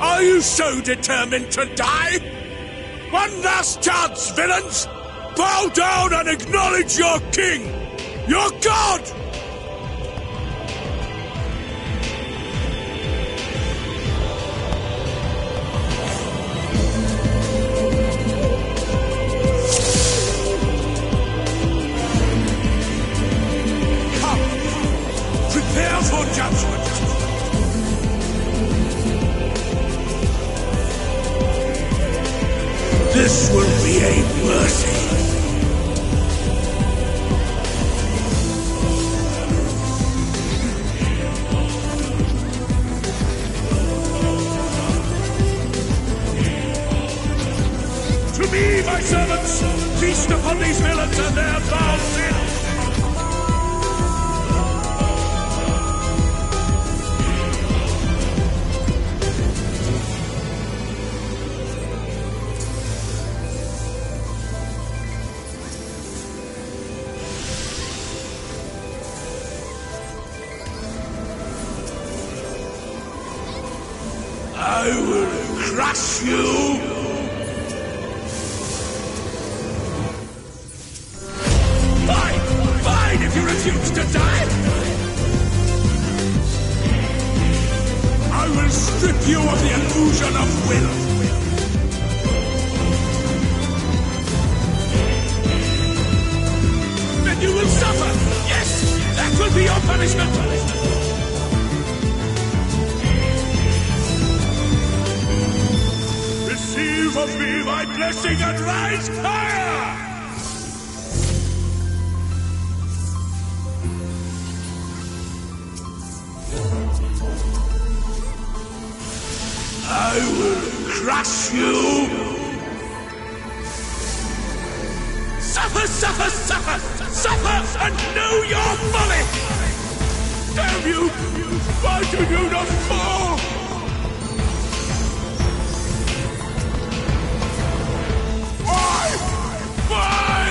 Are you so determined to die? One last chance, villains! Bow down and acknowledge your king! Your god! Come, prepare for judgment! This will be a mercy. To me, my servants, feast upon these villains and their foul sins. I will crush you! Fine! Fine if you refuse to die! I will strip you of the illusion of will! Then you will suffer! Yes! That will be your punishment! Receive of me my blessing and rise higher! I will crush you! Suffer, suffer, suffer! Suffer and know your folly! Damn you! Why do you not fall? Why?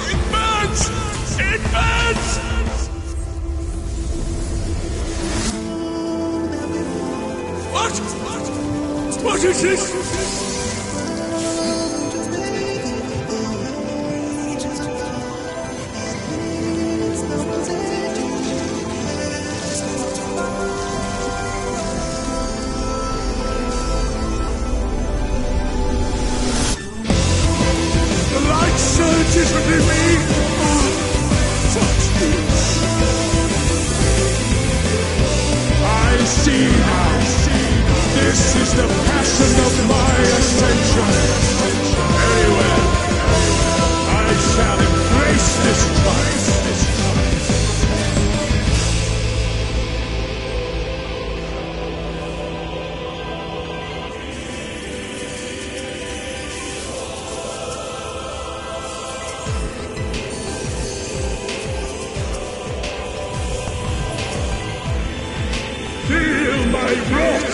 It burns! It burns! What is this? The light surges within me. Touch this. I see now. This is the passion of my ascension. Very well. I shall embrace this triumph. Feel my wrath!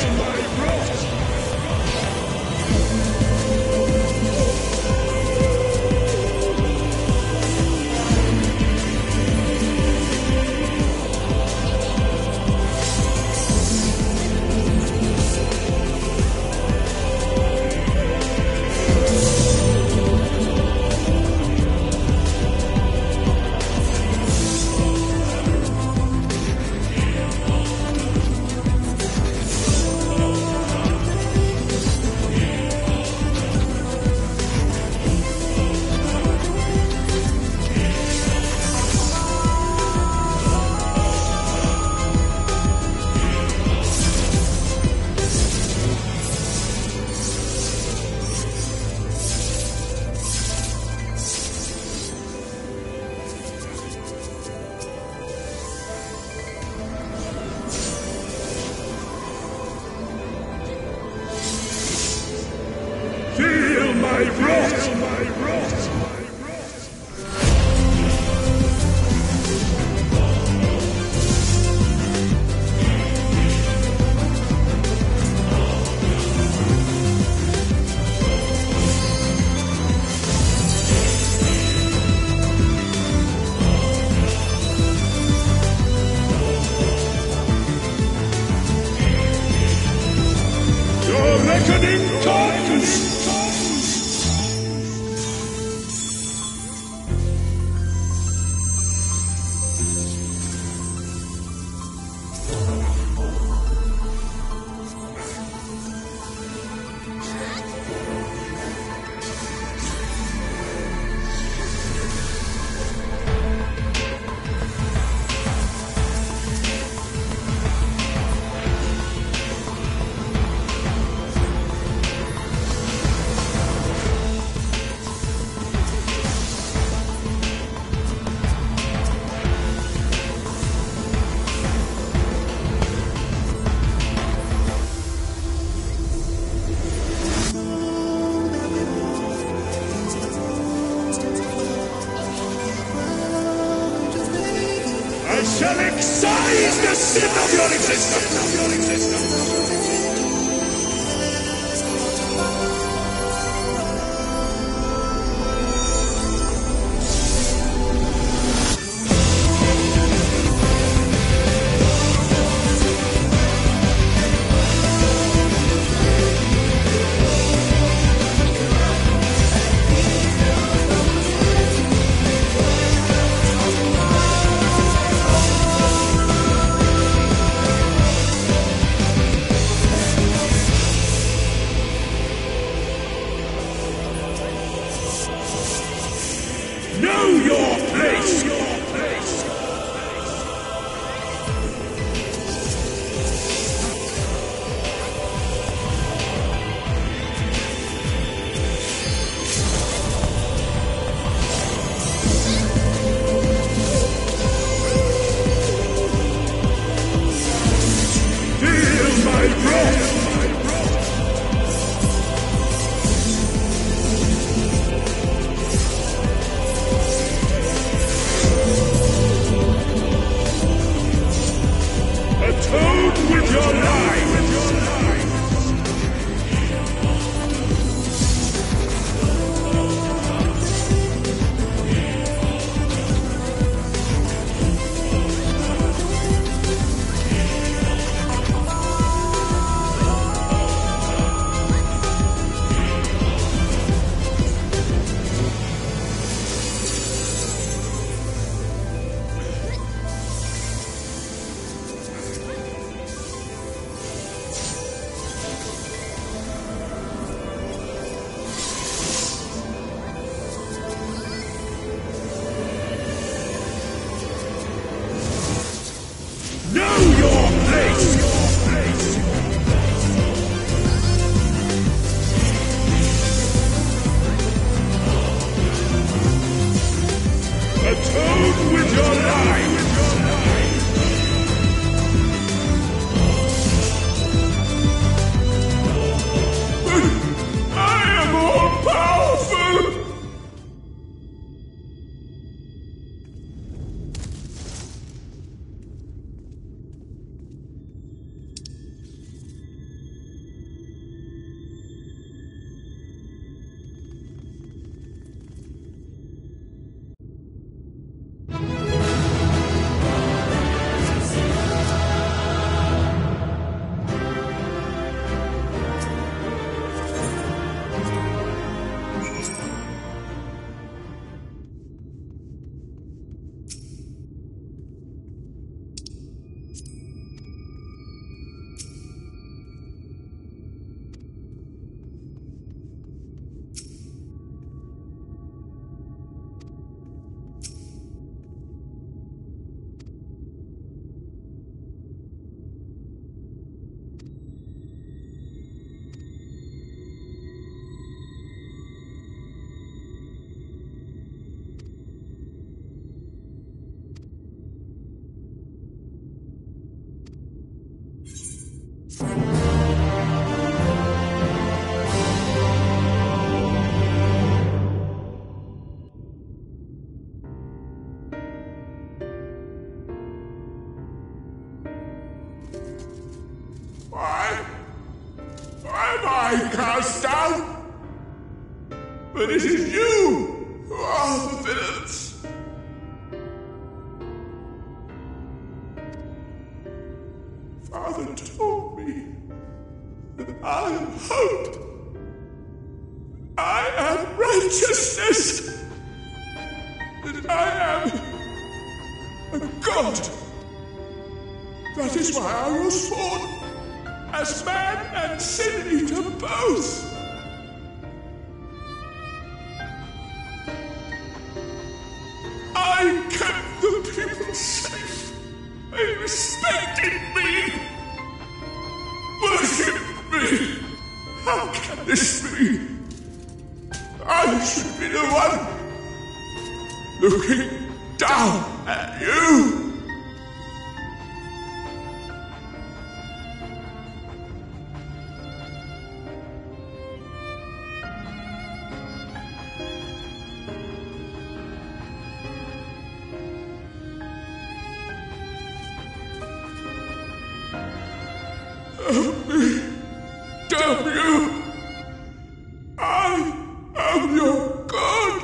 shall excise the sin of your existence. I cast down? But it is you who are the villains. Father told me that I am hope. I am righteousness. That I am a god. That is why I was born, as man and sin eater both. I kept the people safe. They respected me, worshipped me. How can this be? I should be the one looking down at you. Help me. Damn you. I am your god.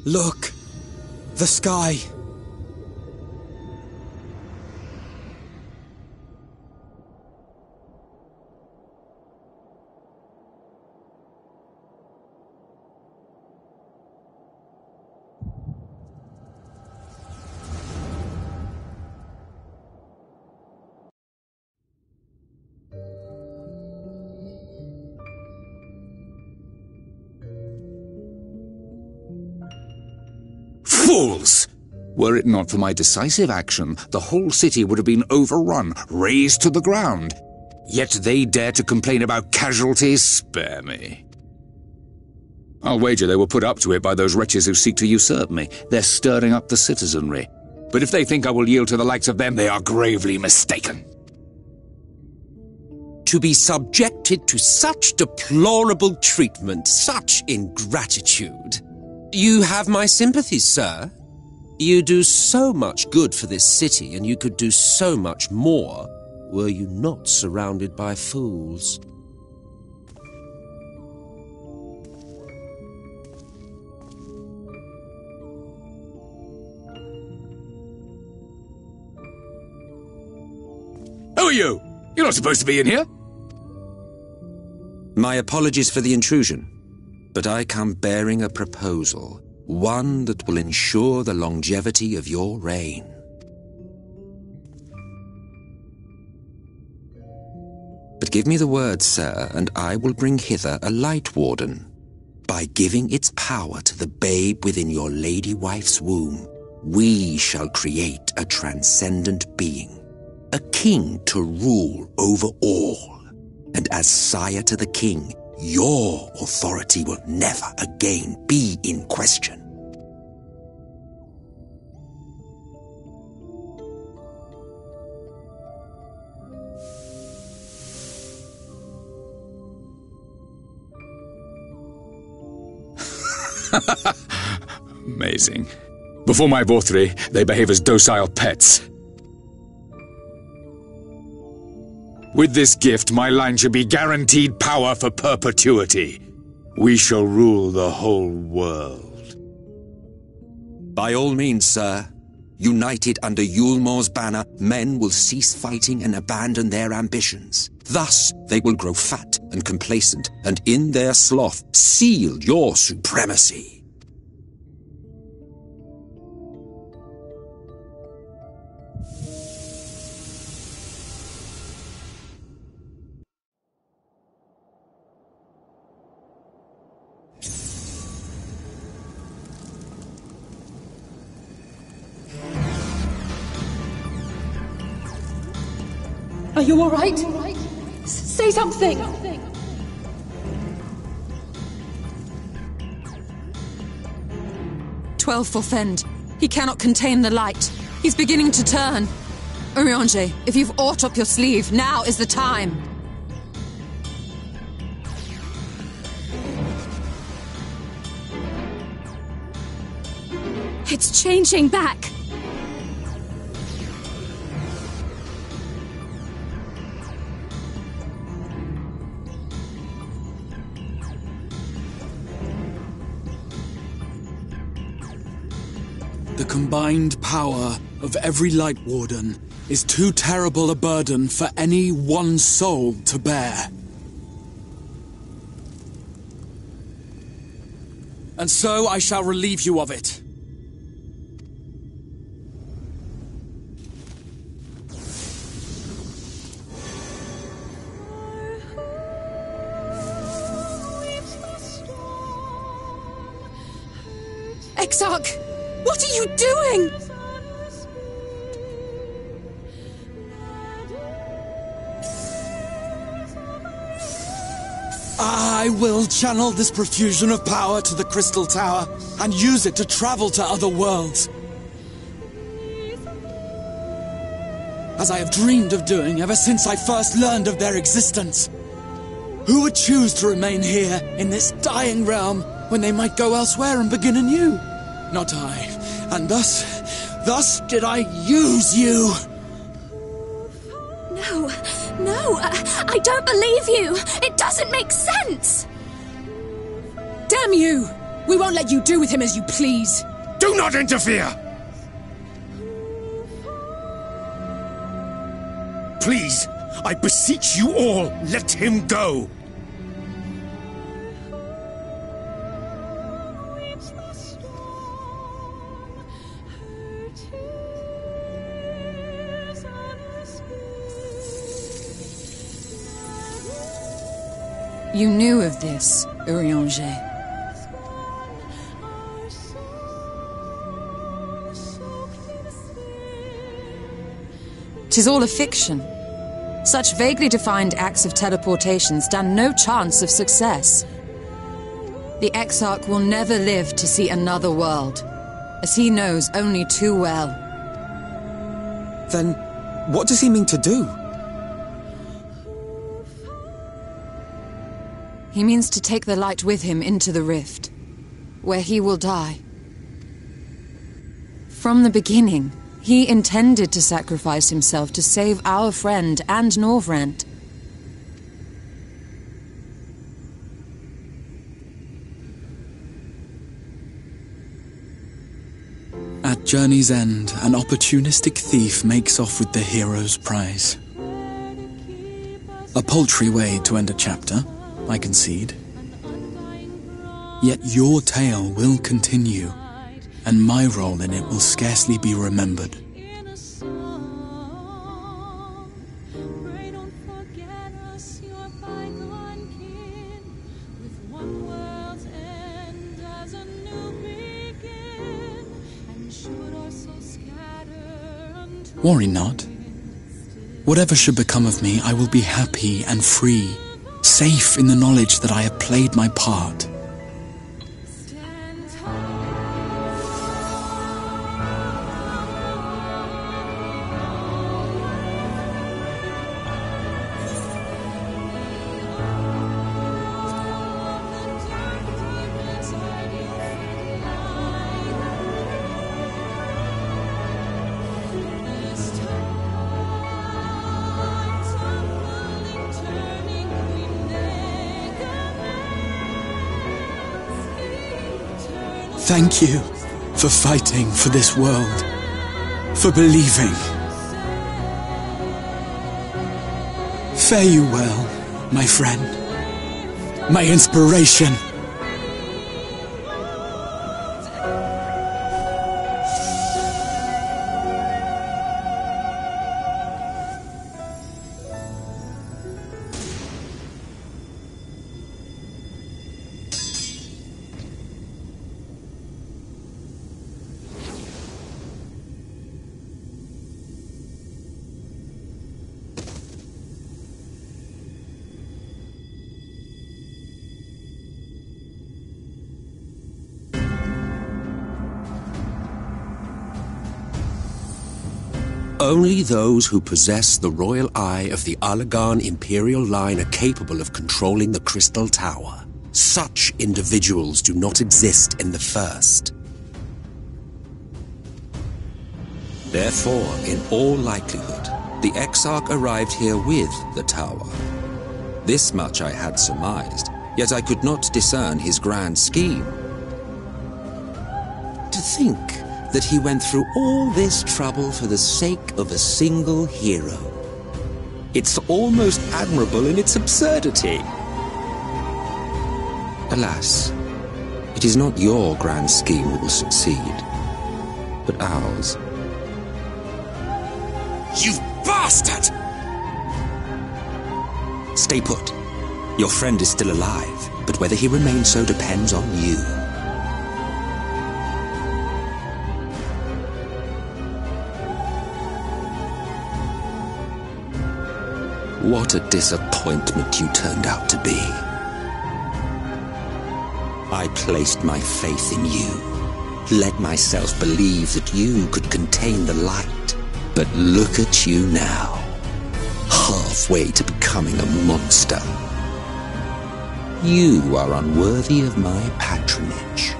Look! The sky! Fools! Were it not for my decisive action, the whole city would have been overrun, razed to the ground. Yet they dare to complain about casualties? Spare me. I'll wager they were put up to it by those wretches who seek to usurp me. They're stirring up the citizenry. But if they think I will yield to the likes of them, they are gravely mistaken. To be subjected to such deplorable treatment, such ingratitude. You have my sympathies, sir. You do so much good for this city, and you could do so much more were you not surrounded by fools. Who are you? You're not supposed to be in here. My apologies for the intrusion. But I come bearing a proposal, one that will ensure the longevity of your reign. But give me the word, sir, and I will bring hither a light warden. By giving its power to the babe within your lady wife's womb, we shall create a transcendent being, a king to rule over all. And as sire to the king, your authority will never again be in question. Amazing. Before my Vorthri, they behave as docile pets. With this gift, my line should be guaranteed power for perpetuity. We shall rule the whole world. By all means, sir. United under Yulmor's banner, men will cease fighting and abandon their ambitions. Thus, they will grow fat and complacent, and in their sloth, seal your supremacy. Are you all right? Say something! 12 for Fend. He cannot contain the light. He's beginning to turn. Urianger, if you've aught up your sleeve, now is the time. It's changing back. The combined power of every Light Warden is too terrible a burden for any one soul to bear. And so I shall relieve you of it. Exarch! What are you doing? I will channel this profusion of power to the Crystal Tower and use it to travel to other worlds. As I have dreamed of doing ever since I first learned of their existence. Who would choose to remain here in this dying realm when they might go elsewhere and begin anew? Not I. And thus did I use you. No, I don't believe you. It doesn't make sense. Damn you! We won't let you do with him as you please. Do not interfere! Please, I beseech you all, let him go! You knew of this, Urianger. 'Tis all a fiction. Such vaguely defined acts of teleportation stand no chance of success. The Exarch will never live to see another world, as he knows only too well. Then, what does he mean to do? He means to take the light with him into the rift, where he will die. From the beginning, he intended to sacrifice himself to save our friend and Norvrent. At journey's end, an opportunistic thief makes off with the hero's prize. A paltry way to end a chapter, I concede. Yet your tale will continue, and my role in it will scarcely be remembered. Worry not. Whatever should become of me, I will be happy and free, safe in the knowledge that I have played my part. Thank you for fighting for this world, for believing. Fare you well, my friend, my inspiration. Only those who possess the royal eye of the Allagan Imperial line are capable of controlling the Crystal Tower. Such individuals do not exist in the First. Therefore, in all likelihood, the Exarch arrived here with the tower. This much I had surmised, yet I could not discern his grand scheme. To think that he went through all this trouble for the sake of a single hero. It's almost admirable in its absurdity. Alas, it is not your grand scheme that will succeed, but ours. You bastard! Stay put. Your friend is still alive, but whether he remains so depends on you. What a disappointment you turned out to be. I placed my faith in you, let myself believe that you could contain the light. But look at you now, halfway to becoming a monster. You are unworthy of my patronage.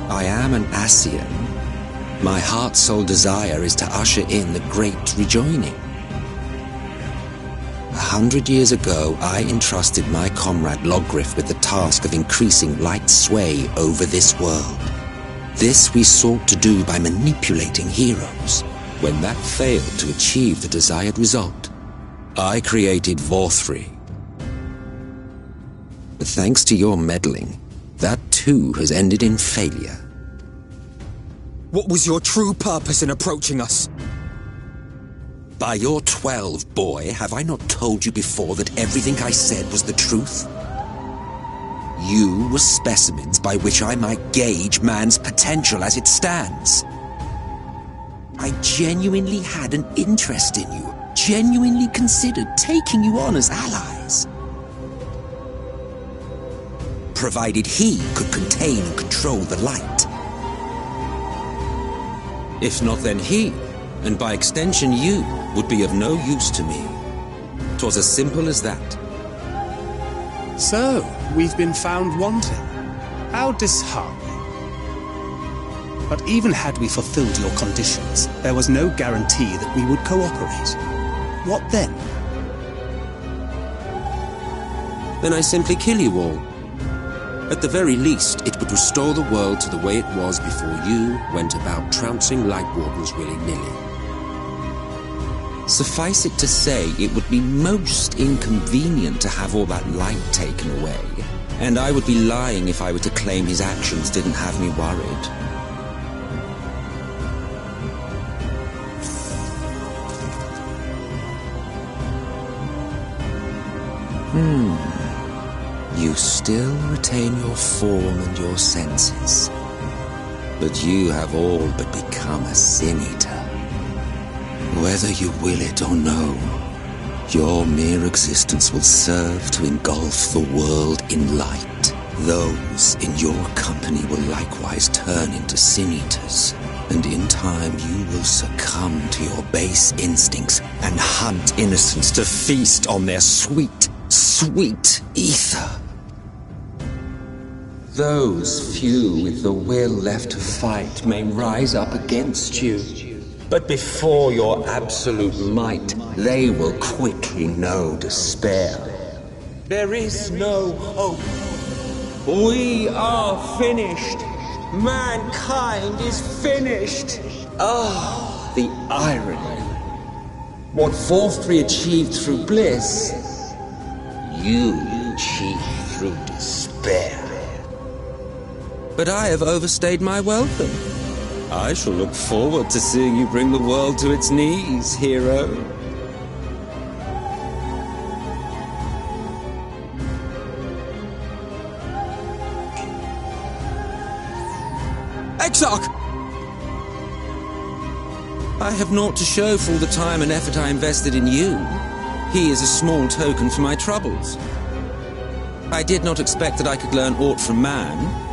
I am an Asian. My heart's sole desire is to usher in the great rejoining. 100 years ago, I entrusted my comrade Logriff with the task of increasing light's sway over this world. This we sought to do by manipulating heroes. When that failed to achieve the desired result, I created Vorthri. But thanks to your meddling, that too has ended in failure. What was your true purpose in approaching us? By your 12, boy, have I not told you before that everything I said was the truth? You were specimens by which I might gauge man's potential as it stands. I genuinely had an interest in you, genuinely considered taking you on as allies. Provided he could contain and control the light. If not, then he, and by extension you, would be of no use to me. 'Twas as simple as that. So, we've been found wanting. How disheartening. But even had we fulfilled your conditions, there was no guarantee that we would cooperate. What then? Then I simply kill you all. At the very least, it would restore the world to the way it was before you went about trouncing light wardens willy-nilly. Suffice it to say, it would be most inconvenient to have all that light taken away, and I would be lying if I were to claim his actions didn't have me worried. You still retain your form and your senses, but you have all but become a sin-eater. Whether you will it or no, your mere existence will serve to engulf the world in light. Those in your company will likewise turn into sin-eaters, and in time you will succumb to your base instincts and hunt innocents to feast on their sweet, sweet ether. Those few with the will left to fight may rise up against you, but before your absolute might, they will quickly know despair. There is no hope. We are finished. Mankind is finished. Ah, the irony. What Vorthri achieved through bliss, you achieved through despair. But I have overstayed my welcome. I shall look forward to seeing you bring the world to its knees, hero. Exarch! I have naught to show for all the time and effort I invested in you. He is a small token for my troubles. I did not expect that I could learn aught from man,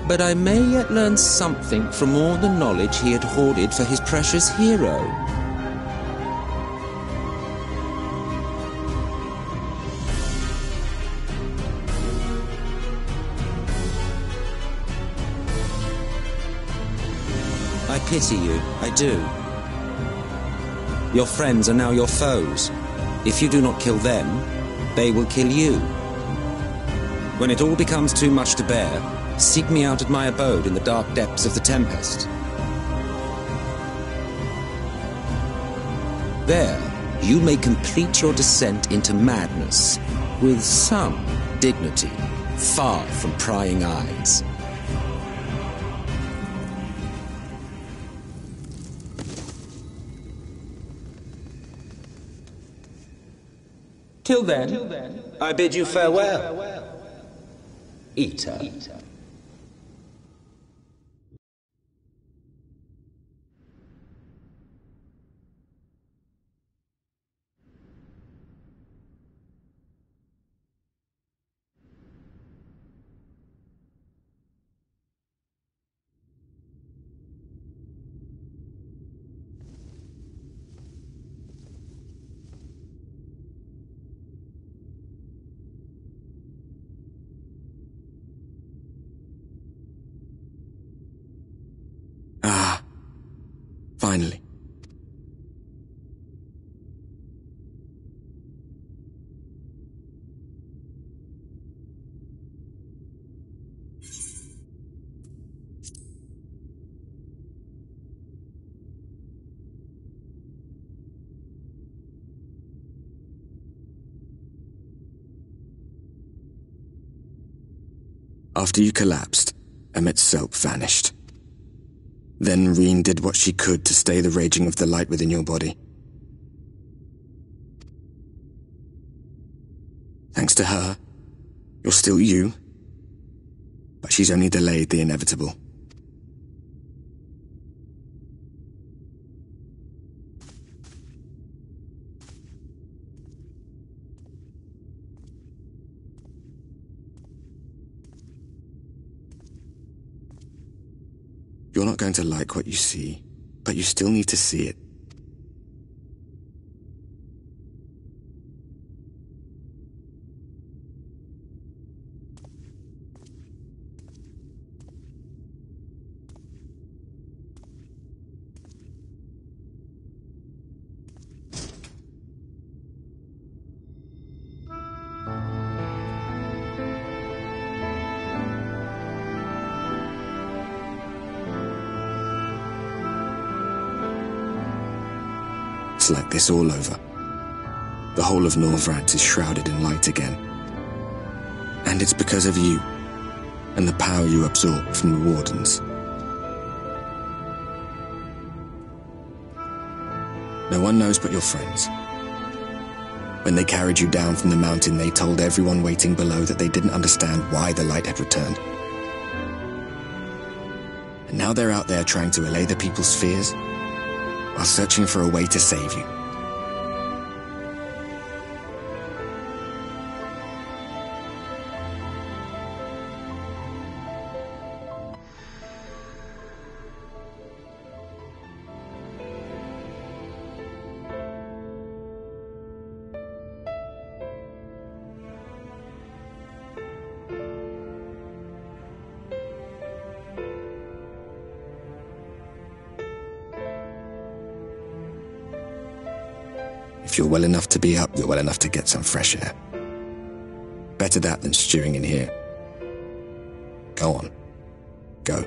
but I may yet learn something from all the knowledge he had hoarded for his precious hero. I pity you, I do. Your friends are now your foes. If you do not kill them, they will kill you. When it all becomes too much to bear, seek me out at my abode in the dark depths of the Tempest. There, you may complete your descent into madness with some dignity, far from prying eyes. Till then, I bid you farewell, Eater. Finally. After you collapsed, Emmet's self vanished. Then Reen did what she could to stay the raging of the light within your body. Thanks to her, you're still you, but she's only delayed the inevitable. You're not going to like what you see, but you still need to see it. It's like this all over. The whole of Norvrad is shrouded in light again. And it's because of you, and the power you absorb from the Wardens. No one knows but your friends. When they carried you down from the mountain, they told everyone waiting below that they didn't understand why the light had returned. And now they're out there trying to allay the people's fears, while searching for a way to save you. If you're well enough to be up, you're well enough to get some fresh air. Better that than stewing in here. Go on. Go.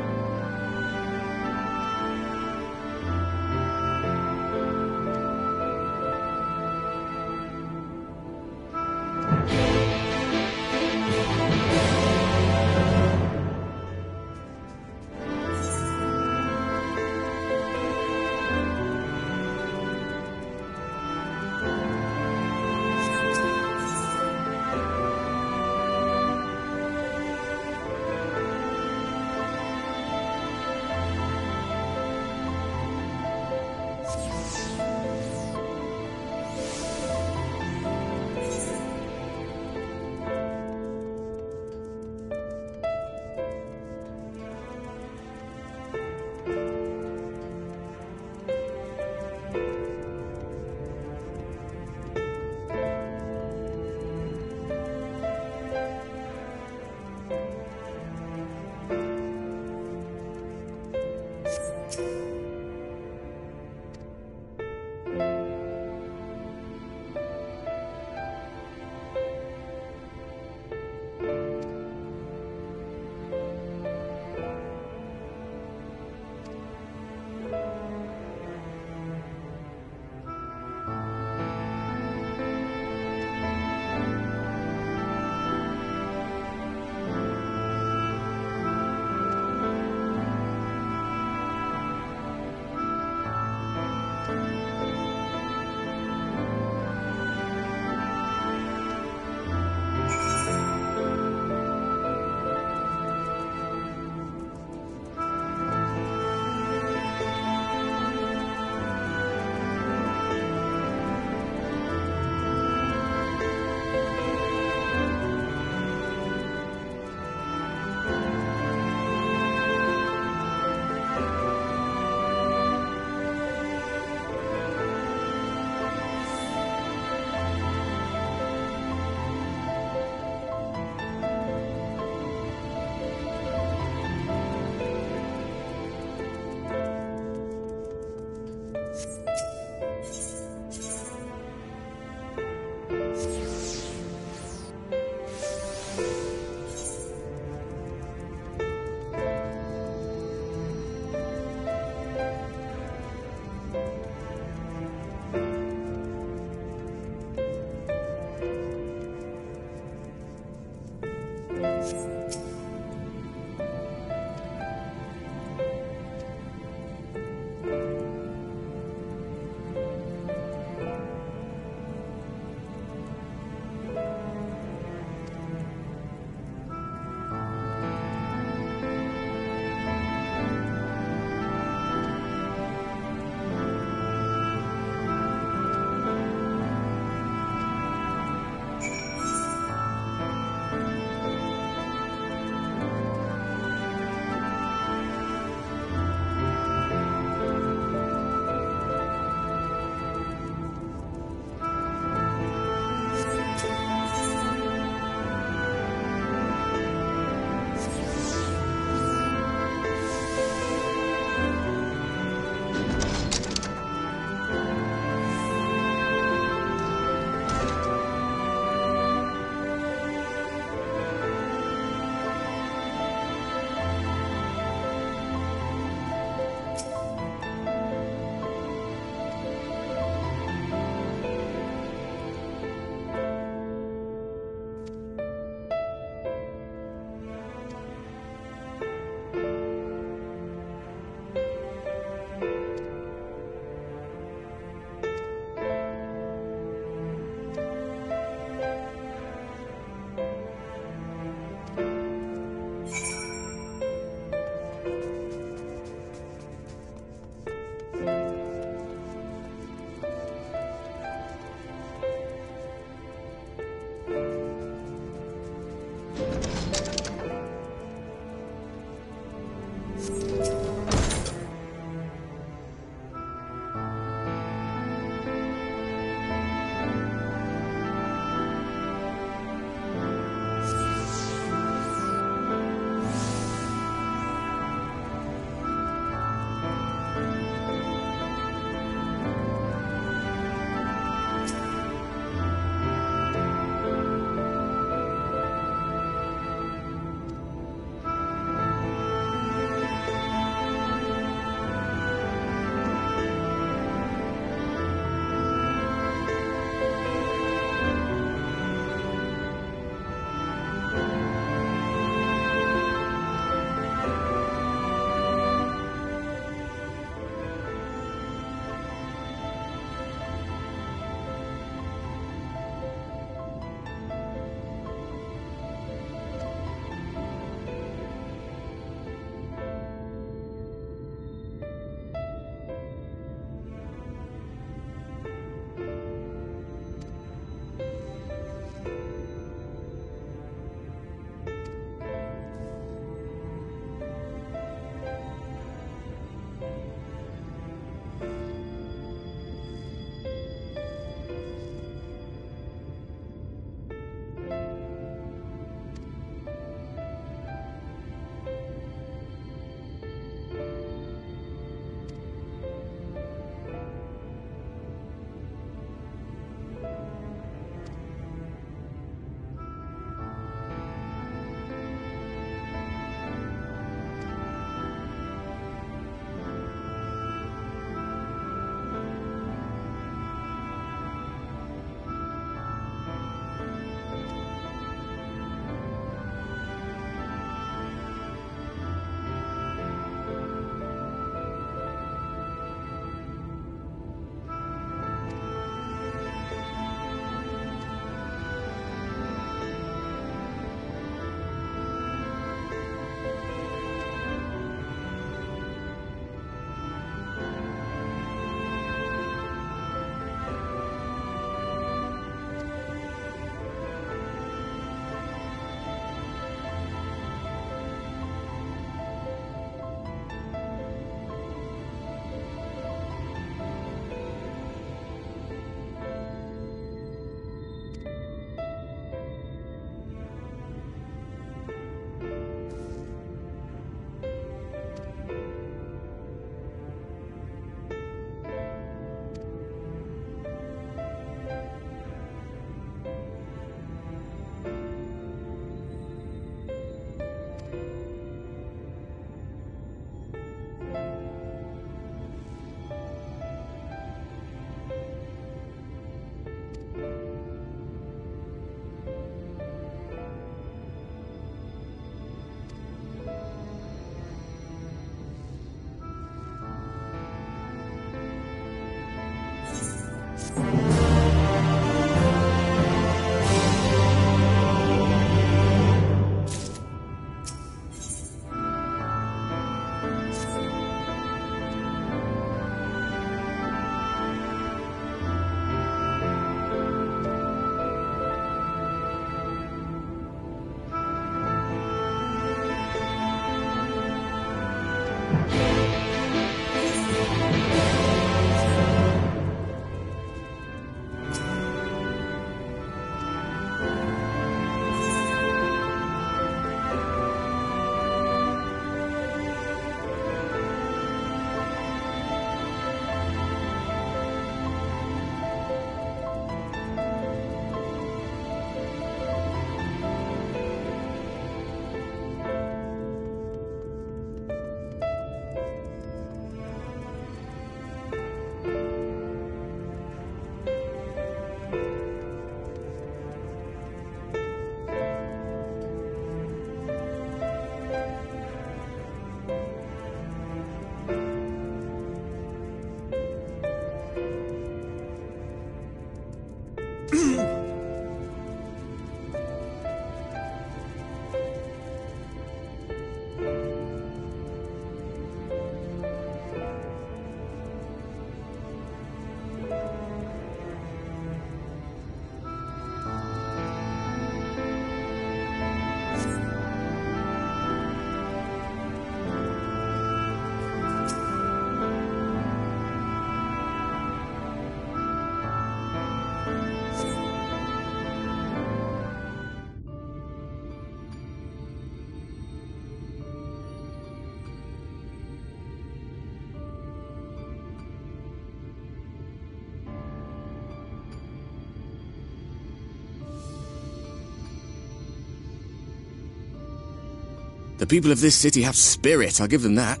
The people of this city have spirit, I'll give them that.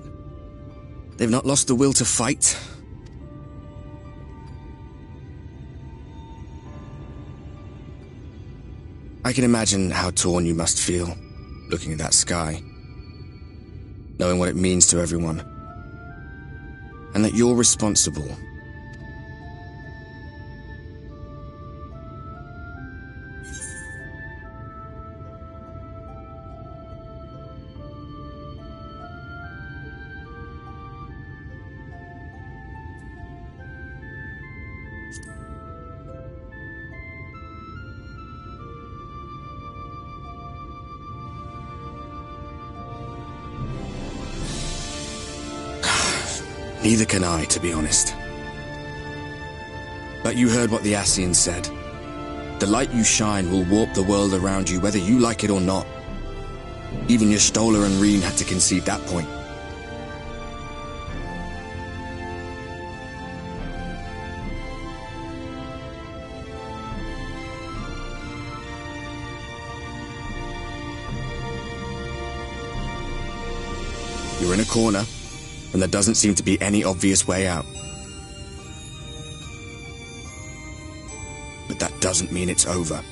They've not lost the will to fight. I can imagine how torn you must feel, looking at that sky, knowing what it means to everyone, and that you're responsible. Neither can I, to be honest. But you heard what the Ascians said. The light you shine will warp the world around you, whether you like it or not. Even your Stoller and Reen had to concede that point. You're in a corner, and there doesn't seem to be any obvious way out. But that doesn't mean it's over.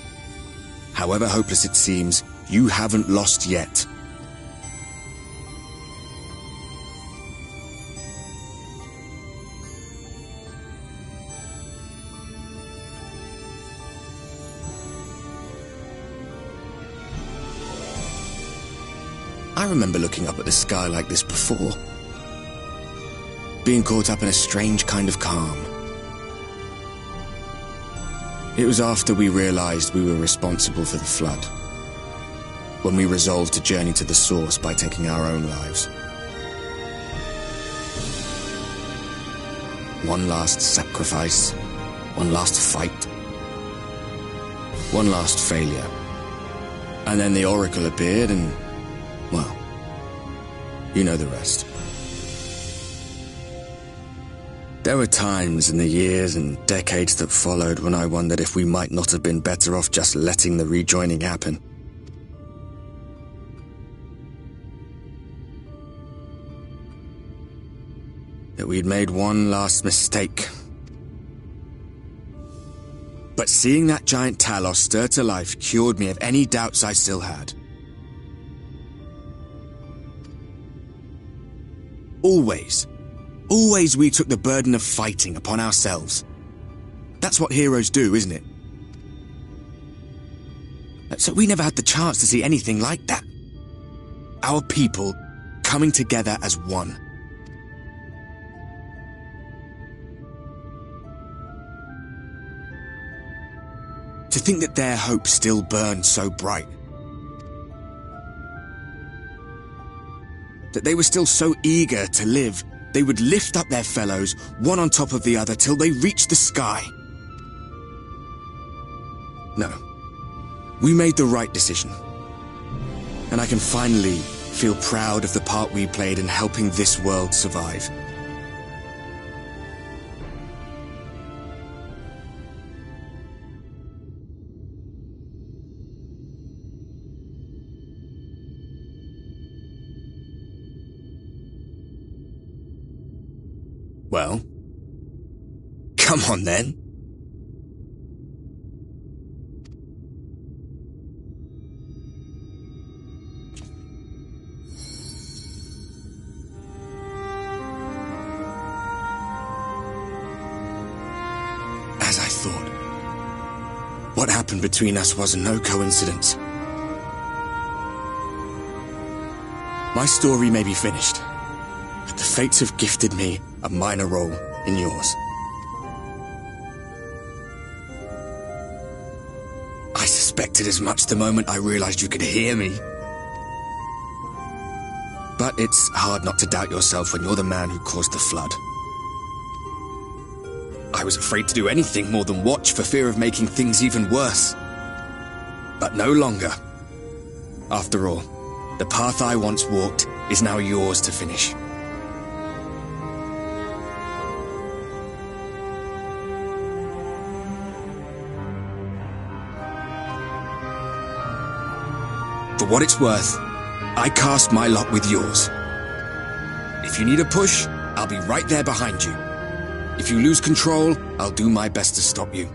However hopeless it seems, you haven't lost yet. I remember looking up at the sky like this before. Being caught up in a strange kind of calm. It was after we realized we were responsible for the flood, when we resolved to journey to the source by taking our own lives. One last sacrifice, one last fight, one last failure. And then the Oracle appeared and, well, you know the rest. There were times in the years and decades that followed when I wondered if we might not have been better off just letting the rejoining happen. That we'd made one last mistake. But seeing that giant Talos stir to life cured me of any doubts I still had. Always we took the burden of fighting upon ourselves. That's what heroes do, isn't it? So we never had the chance to see anything like that. Our people coming together as one. To think that their hope still burned so bright. That they were still so eager to live, they would lift up their fellows, one on top of the other, till they reached the sky. No. We made the right decision. And I can finally feel proud of the part we played in helping this world survive. Well, come on then. As I thought, what happened between us was no coincidence. My story may be finished, but the fates have gifted me a minor role in yours. I suspected as much the moment I realized you could hear me. But it's hard not to doubt yourself when you're the man who caused the flood. I was afraid to do anything more than watch for fear of making things even worse. But no longer. After all, the path I once walked is now yours to finish. For what it's worth, I cast my lot with yours. If you need a push, I'll be right there behind you. If you lose control, I'll do my best to stop you.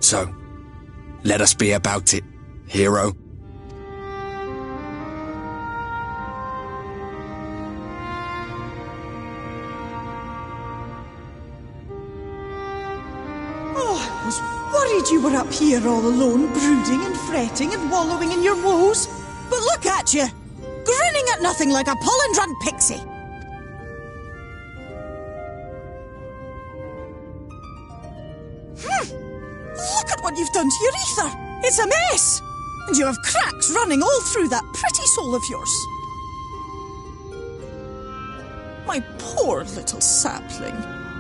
So, let us be about it, hero. I was worried you were up here all alone, brooding and fretting and wallowing in your woes. But look at you, grinning at nothing like a pollen-run pixie. Look at what you've done to your ether. It's a mess. And you have cracks running all through that pretty soul of yours. My poor little sapling.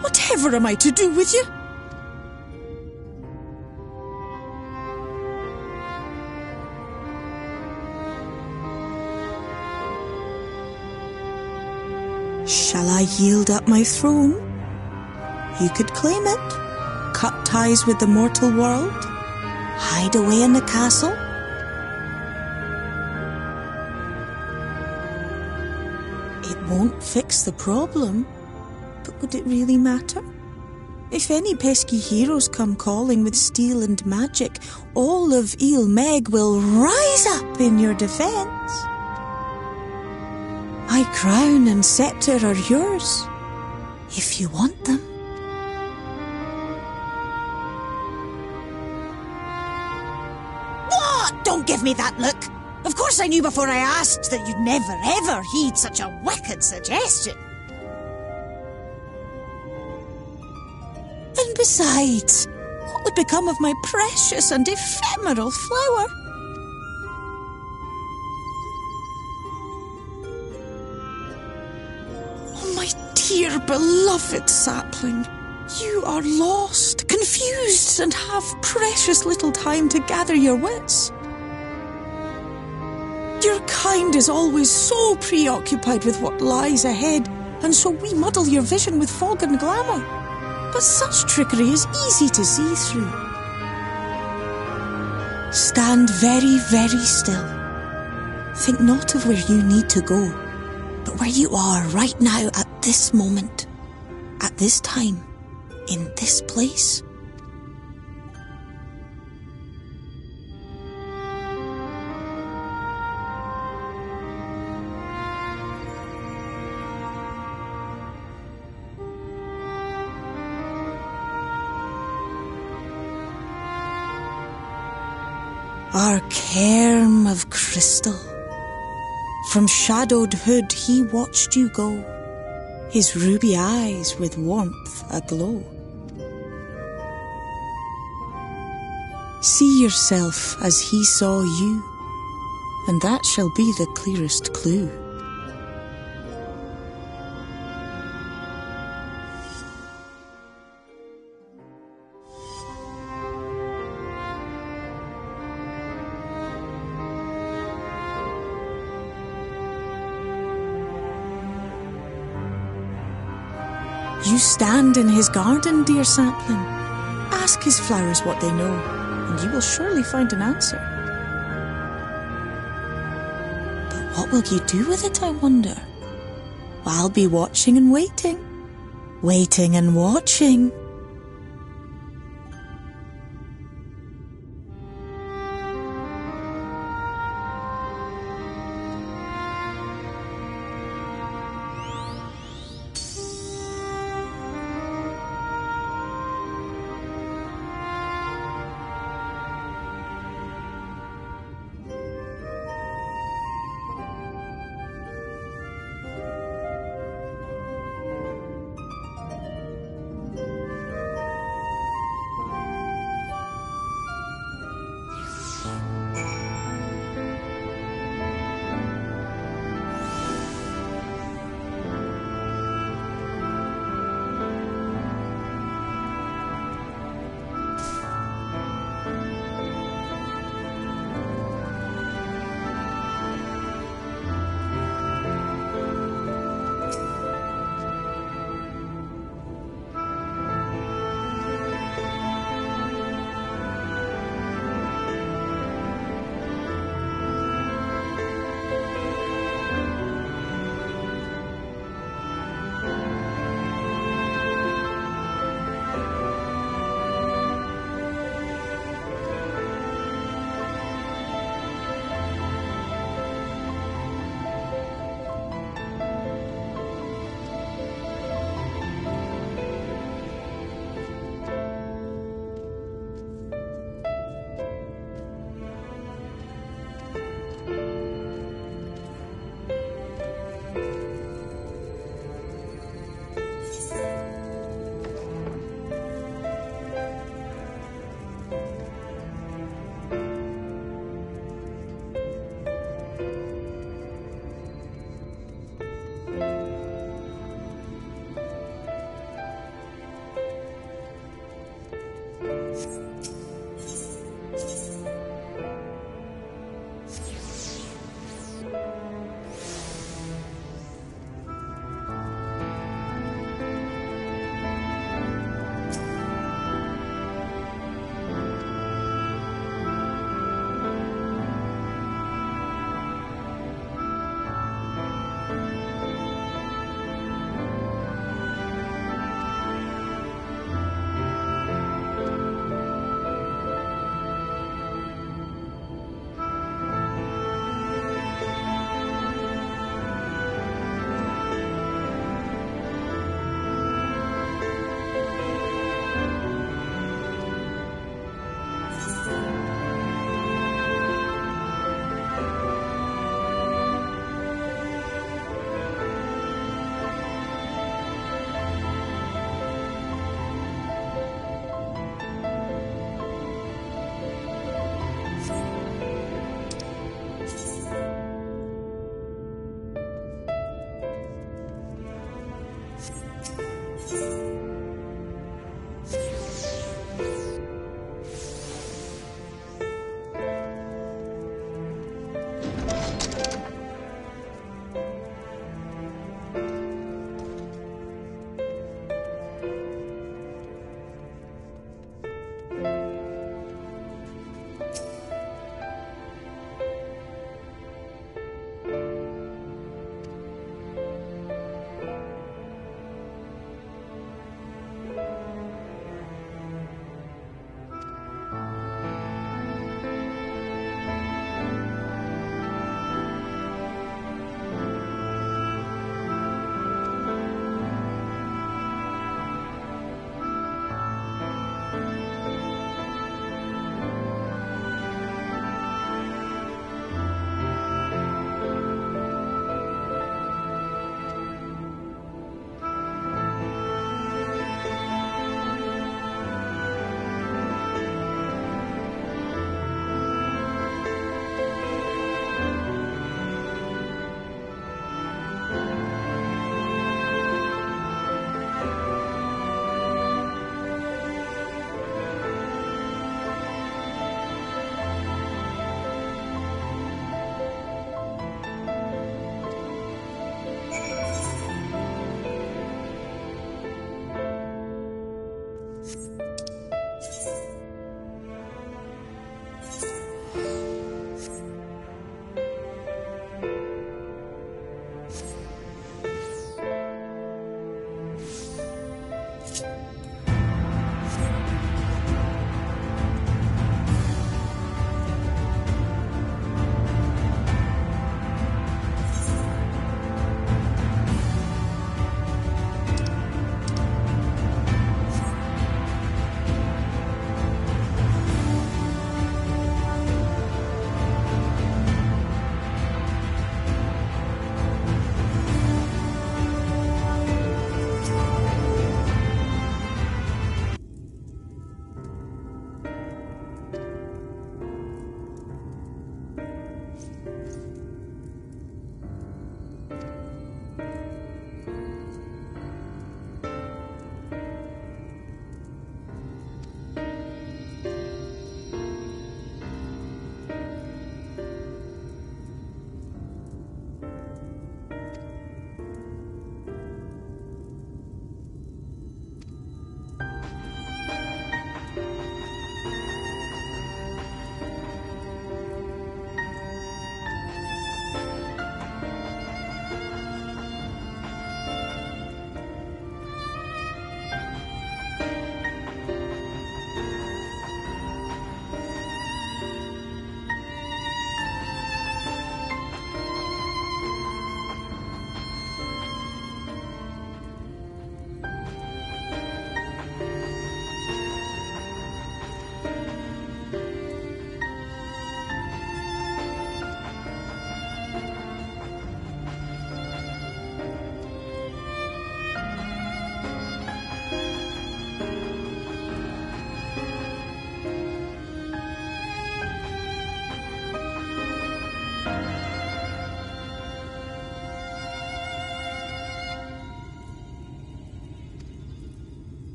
Whatever am I to do with you? Shall I yield up my throne? You could claim it, cut ties with the mortal world, hide away in the castle. It won't fix the problem, but would it really matter? If any pesky heroes come calling with steel and magic, all of Il Meg will rise up in your defence. My crown and sceptre are yours, if you want them. What? Don't give me that look! Of course I knew before I asked that you'd never ever heed such a wicked suggestion. And besides, what would become of my precious and ephemeral flower? Dear beloved sapling, you are lost, confused, and have precious little time to gather your wits. Your kind is always so preoccupied with what lies ahead, and so we muddle your vision with fog and glamour. But such trickery is easy to see through. Stand very, very still. Think not of where you need to go, but where you are right now at this moment, at this time, in this place. Our cairn of crystal. From shadowed hood he watched you go, his ruby eyes with warmth aglow. See yourself as he saw you, and that shall be the clearest clue. You stand in his garden, dear sapling. Ask his flowers what they know, and you will surely find an answer. But what will you do with it, I wonder? I'll be watching and waiting. Waiting and watching.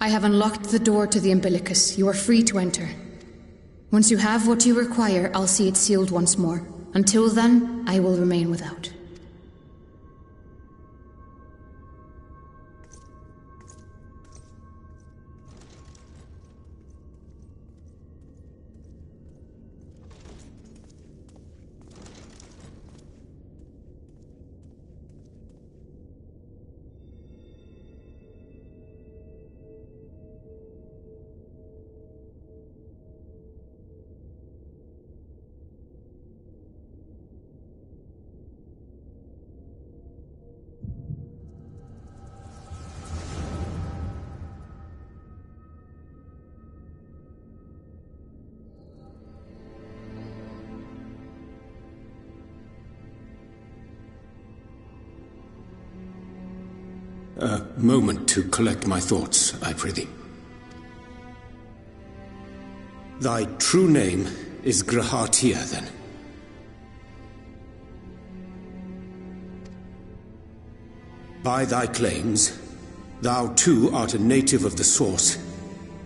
I have unlocked the door to the umbilicus. You are free to enter. Once you have what you require, I'll see it sealed once more. Until then, I will remain without. A moment to collect my thoughts, I prithee. Thy true name is Grahatia, then? By thy claims, thou too art a native of the Source,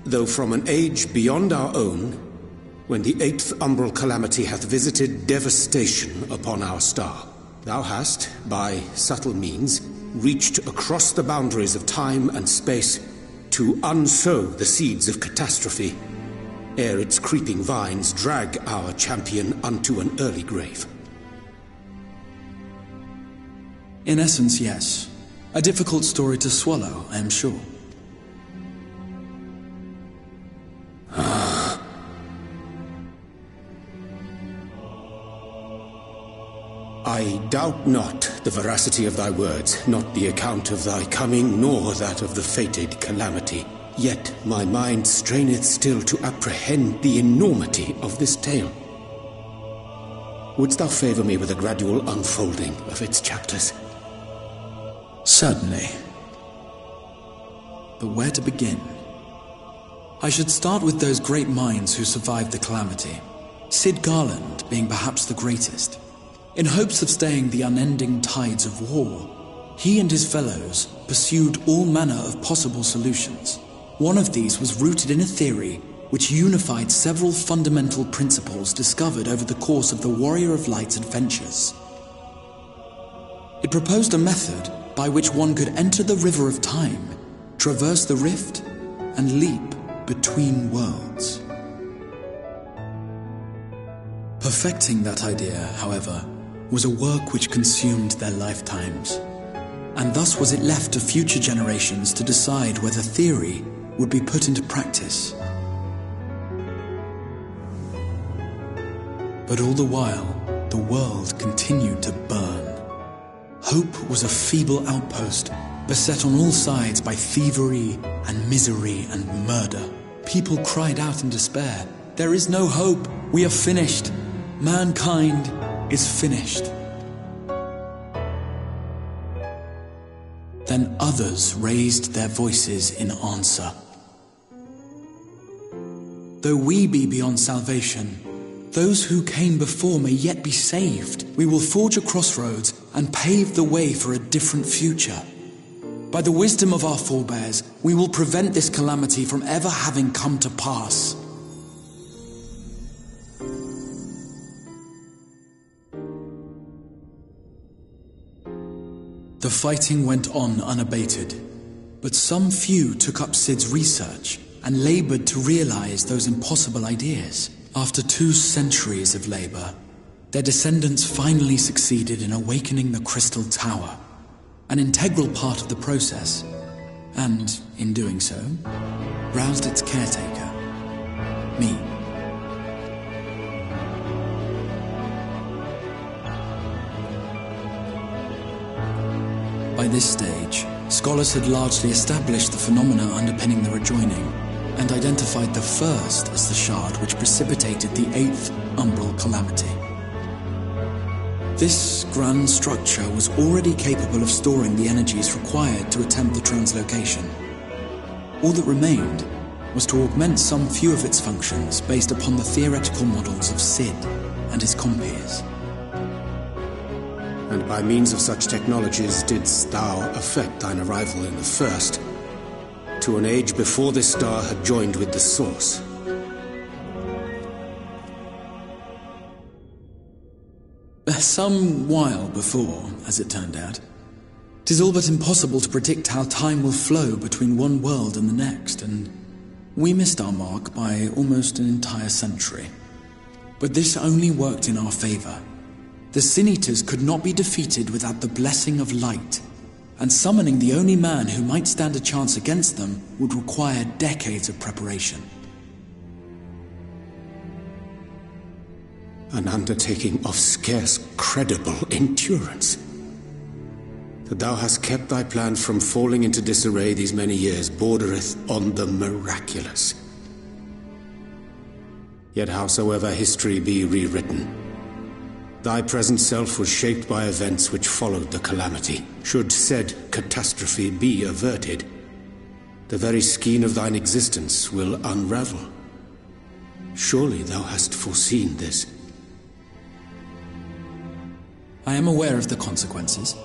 though from an age beyond our own, when the 8th umbral calamity hath visited devastation upon our star. Thou hast, by subtle means, reached across the boundaries of time and space to unsow the seeds of catastrophe, ere its creeping vines drag our champion unto an early grave. In essence, yes. A difficult story to swallow, I am sure. I doubt not the veracity of thy words, not the account of thy coming, nor that of the fated calamity. Yet my mind straineth still to apprehend the enormity of this tale. Wouldst thou favor me with a gradual unfolding of its chapters? Certainly. But where to begin? I should start with those great minds who survived the calamity, Sid Garland being perhaps the greatest. In hopes of staying the unending tides of war, he and his fellows pursued all manner of possible solutions. One of these was rooted in a theory which unified several fundamental principles discovered over the course of the Warrior of Light's adventures. It proposed a method by which one could enter the river of time, traverse the rift, and leap between worlds. Perfecting that idea, however, was a work which consumed their lifetimes, and thus was it left to future generations to decide whether theory would be put into practice. But all the while, the world continued to burn. Hope was a feeble outpost, beset on all sides by thievery and misery and murder. People cried out in despair, "There is no hope, we are finished. Mankind is finished." Then others raised their voices in answer. Though we be beyond salvation, those who came before may yet be saved. We will forge a crossroads and pave the way for a different future. By the wisdom of our forebears, we will prevent this calamity from ever having come to pass. The fighting went on unabated, but some few took up Sid's research and labored to realize those impossible ideas. After 2 centuries of labor, their descendants finally succeeded in awakening the Crystal Tower, an integral part of the process, and, in doing so, roused its caretaker, me. By this stage, scholars had largely established the phenomena underpinning the rejoining, and identified the first as the shard which precipitated the 8th umbral calamity. This grand structure was already capable of storing the energies required to attempt the translocation. All that remained was to augment some few of its functions based upon the theoretical models of Sid and his compeers. And by means of such technologies didst thou effect thine arrival in the first, to an age before this star had joined with the Source. Some while before, as it turned out. 'Tis all but impossible to predict how time will flow between one world and the next, and we missed our mark by almost an entire century. But this only worked in our favor. The Sin Eaters could not be defeated without the blessing of light, and summoning the only man who might stand a chance against them would require decades of preparation. An undertaking of scarce credible endurance. That thou hast kept thy plan from falling into disarray these many years bordereth on the miraculous. Yet howsoever history be rewritten, thy present self was shaped by events which followed the calamity. Should said catastrophe be averted, the very skein of thine existence will unravel. Surely thou hast foreseen this. I am aware of the consequences.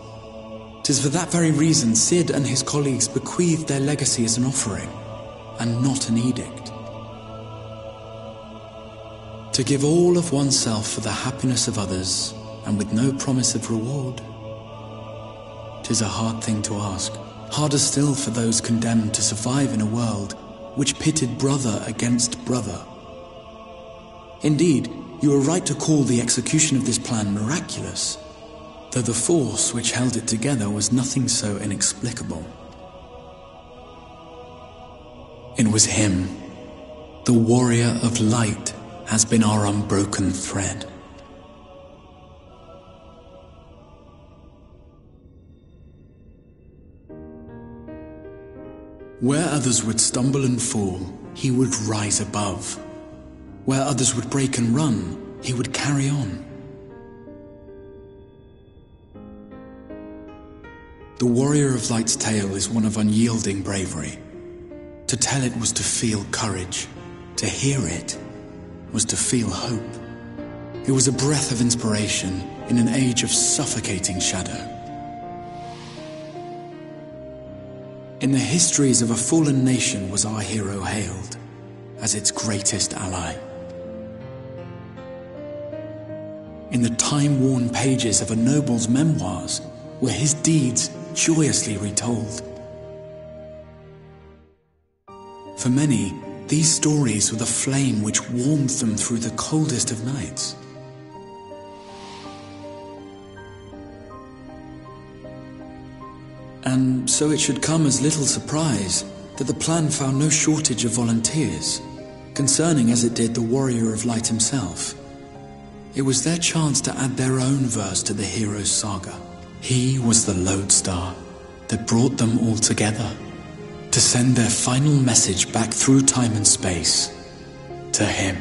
'Tis for that very reason Sid and his colleagues bequeathed their legacy as an offering, and not an edict. To give all of oneself for the happiness of others, and with no promise of reward. 'Tis a hard thing to ask, harder still for those condemned to survive in a world which pitted brother against brother. Indeed, you are right to call the execution of this plan miraculous, though the force which held it together was nothing so inexplicable. It was him. The warrior of light has been our unbroken thread. Where others would stumble and fall, he would rise above. Where others would break and run, he would carry on. The warrior of light's tale is one of unyielding bravery. To tell it was to feel courage. To hear it was to feel hope. It was a breath of inspiration in an age of suffocating shadow. In the histories of a fallen nation was our hero hailed as its greatest ally. In the time-worn pages of a noble's memoirs were his deeds joyously retold. For many, these stories were the flame which warmed them through the coldest of nights. And so it should come as little surprise that the plan found no shortage of volunteers, concerning as it did the warrior of light himself. It was their chance to add their own verse to the hero's saga. He was the lodestar that brought them all together, to send their final message back through time and space to him.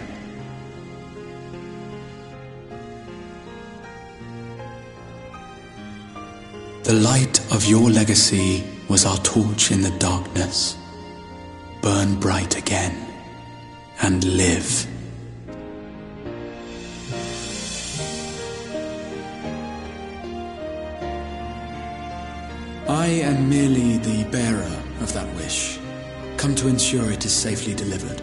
The light of your legacy was our torch in the darkness. Burn bright again and live. I am merely the bearer of that wish, come to ensure it is safely delivered.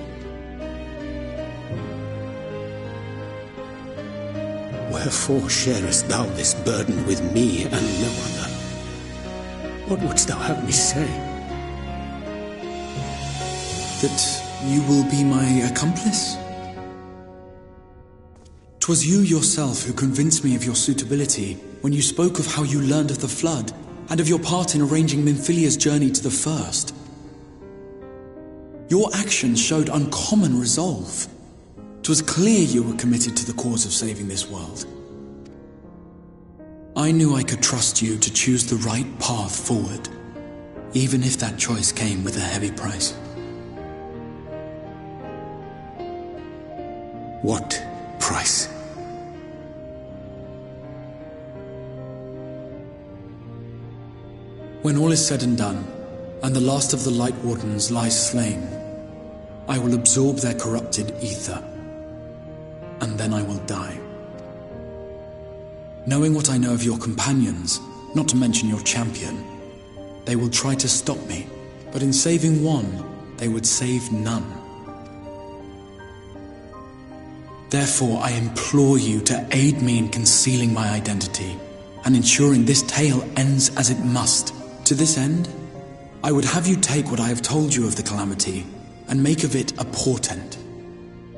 Wherefore sharest thou this burden with me and no other? What wouldst thou have me say? That you will be my accomplice? 'Twas you yourself who convinced me of your suitability when you spoke of how you learned of the flood and of your part in arranging Minfilia's journey to the First. Your actions showed uncommon resolve. 'Twas clear you were committed to the cause of saving this world. I knew I could trust you to choose the right path forward, even if that choice came with a heavy price. What price? When all is said and done, and the last of the Light Wardens lies slain, I will absorb their corrupted ether, and then I will die. Knowing what I know of your companions, not to mention your champion, they will try to stop me, But in saving one, they would save none. Therefore, I implore you to aid me in concealing my identity and ensuring this tale ends as it must. To this end, I would have you take what I have told you of the calamity and make of it a portent,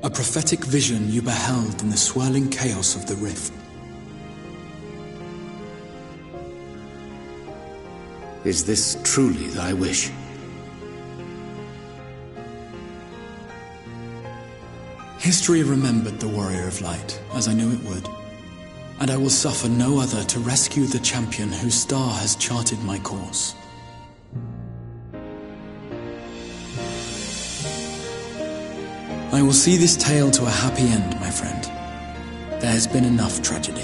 a prophetic vision you beheld in the swirling chaos of the rift. Is this truly thy wish? History remembered the Warrior of Light, as I knew it would, and I will suffer no other to rescue the champion whose star has charted my course. I will see this tale to a happy end, my friend. There has been enough tragedy.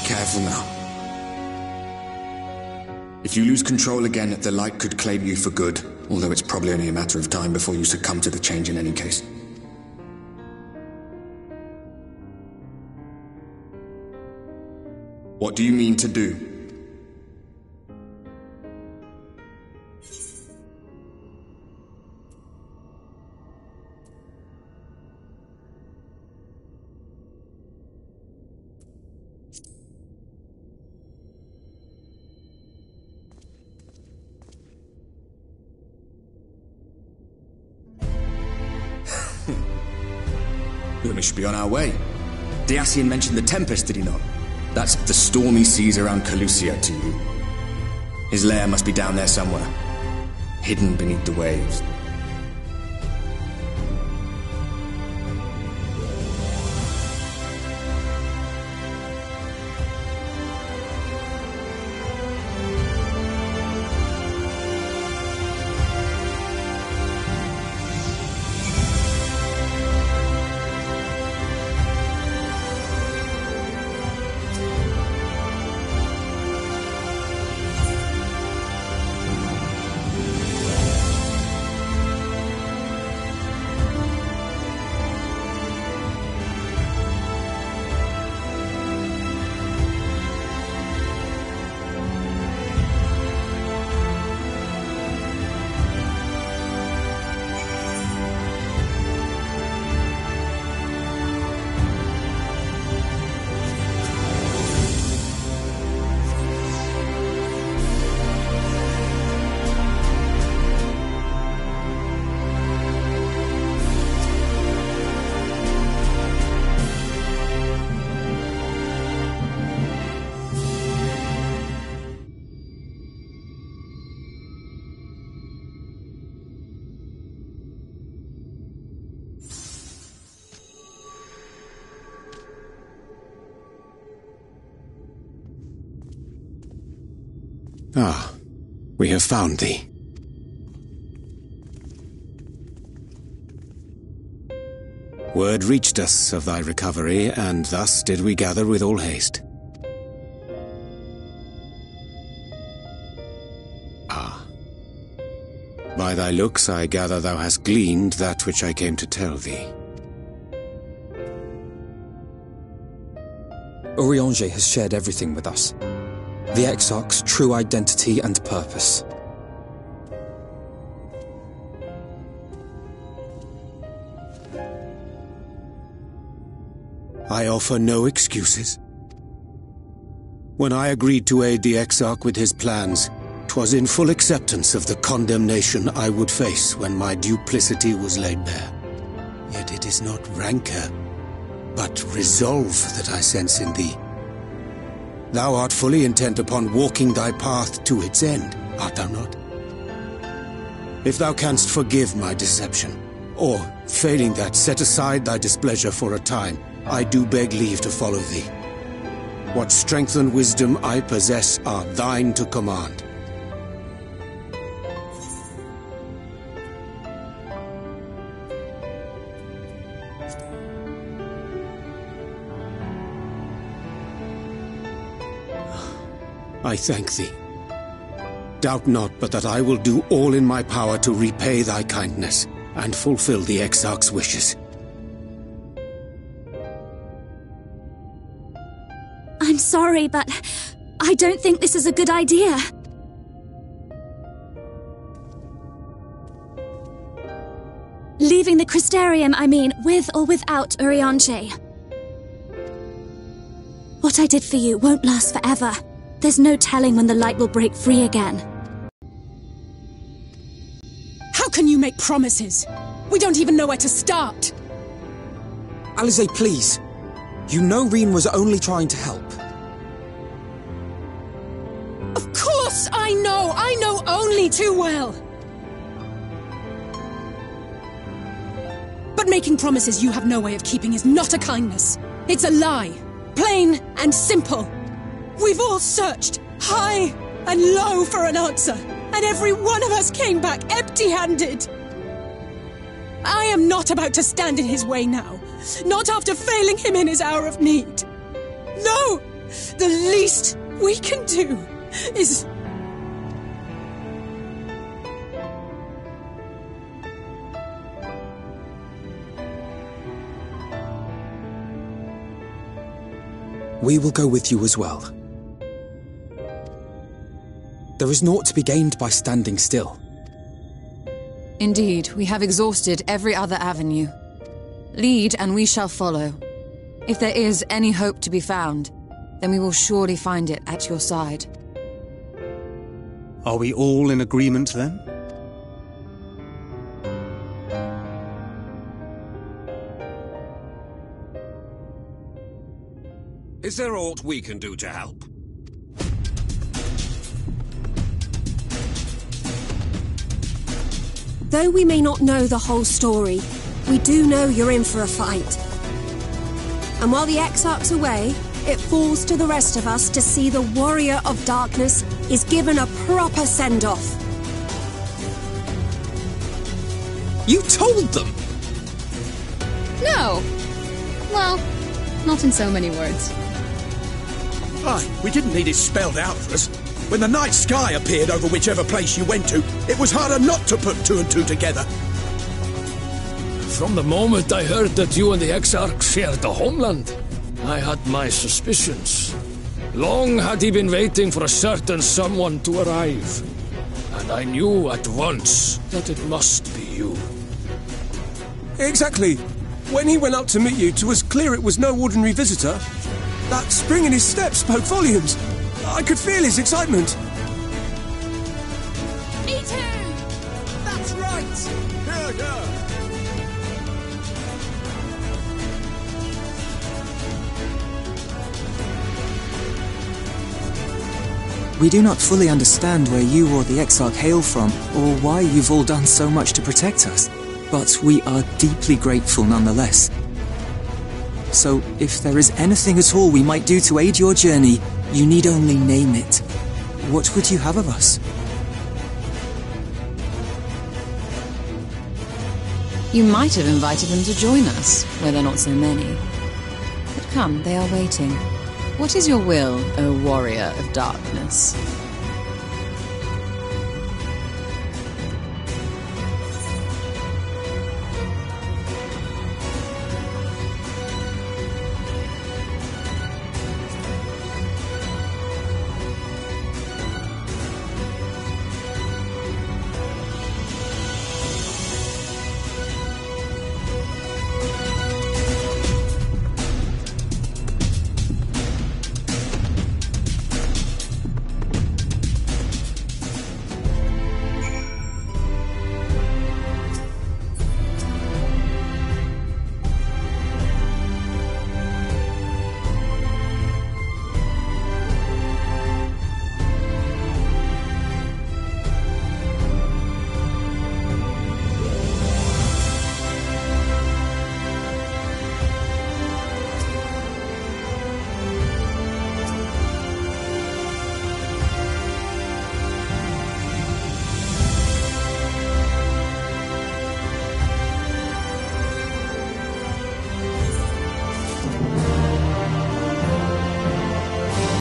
Careful now. If you lose control again, the light could claim you for good, although it's probably only a matter of time before you succumb to the change in any case. What do you mean to do? We should be on our way. Diassian mentioned the Tempest, did he not? That's the stormy seas around Calusia to you. His lair must be down there somewhere, hidden beneath the waves. Ah, we have found thee. Word reached us of thy recovery, and thus did we gather with all haste. Ah. By thy looks I gather thou hast gleaned that which I came to tell thee. Urianger has shared everything with us. The Exarch's true identity and purpose. I offer no excuses. When I agreed to aid the Exarch with his plans, 'twas in full acceptance of the condemnation I would face when my duplicity was laid bare. Yet it is not rancor, but resolve that I sense in thee. Thou art fully intent upon walking thy path to its end, art thou not? If thou canst forgive my deception, or, failing that, set aside thy displeasure for a time, I do beg leave to follow thee. What strength and wisdom I possess are thine to command. I thank thee. Doubt not but that I will do all in my power to repay thy kindness and fulfill the Exarch's wishes. I'm sorry, but I don't think this is a good idea. Leaving the Crystarium, I mean, with or without Urianger. What I did for you won't last forever. There's no telling when the light will break free again. How can you make promises? We don't even know where to start. Alize, please. You know Reen was only trying to help. Of course I know! I know only too well! But making promises you have no way of keeping is not a kindness. It's a lie. Plain and simple. We've all searched, high and low, for an answer, and every one of us came back empty-handed. I am not about to stand in his way now, not after failing him in his hour of need. No! The least we can do is... We will go with you as well. There is naught to be gained by standing still. Indeed, we have exhausted every other avenue. Lead, and we shall follow. If there is any hope to be found, then we will surely find it at your side. Are we all in agreement, then? Is there aught we can do to help? Though we may not know the whole story, we do know you're in for a fight. And while the Exarch's away, it falls to the rest of us to see the Warrior of Darkness is given a proper send-off. You told them! No! Well, not in so many words. Aye, we didn't need it spelled out for us. When the night sky appeared over whichever place you went to, it was harder not to put two and two together. From the moment I heard that you and the Exarch shared the homeland, I had my suspicions. Long had he been waiting for a certain someone to arrive. And I knew at once that it must be you. Exactly. When he went up to meet you, 'twas clear it was no ordinary visitor. That spring in his step spoke volumes. I could feel his excitement. Me too! That's right! Yeah. We do not fully understand where you or the Exarch hail from, or why you've all done so much to protect us, but we are deeply grateful nonetheless. So, if there is anything at all we might do to aid your journey, you need only name it. What would you have of us? You might have invited them to join us, where there are not so many. But come, they are waiting. What is your will, O Warrior of Darkness?